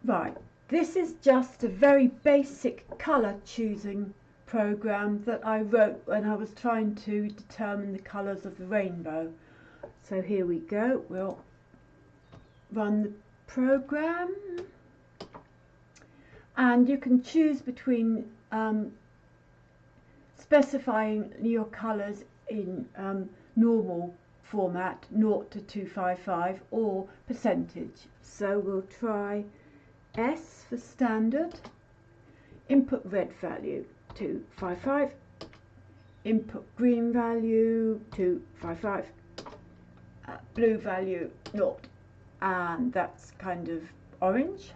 Right, this is just a very basic colour choosing program that I wrote when I was trying to determine the colours of the rainbow. So here we go, we'll run the program, and you can choose between specifying your colours in normal format 0 to 255 or percentage. So we'll try S for standard, input red value 255, input green value 255, blue value 0, and that's kind of orange,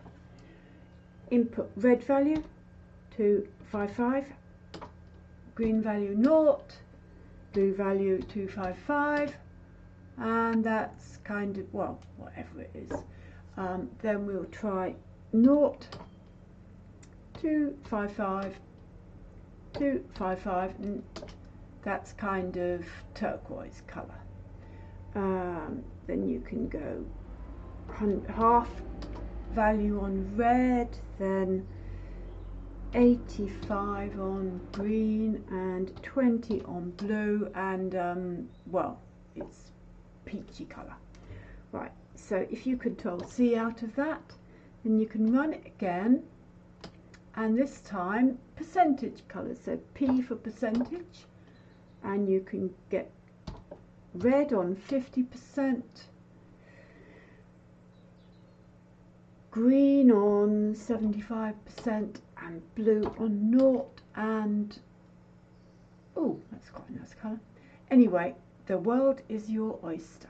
input red value 255, green value 0, blue value 255, and that's kind of, well, whatever it is. Then we'll try 0, 255, 255, and that's kind of turquoise colour. Then you can go half value on red, then 85 on green and 20 on blue, and well, it's peachy colour. Right, so if you Control C out of that, then you can run it again, and this time percentage colours, so P for percentage, and you can get red on 50%, green on 75%, and blue on 0, and oh, that's quite a nice colour. Anyway, the world is your oyster.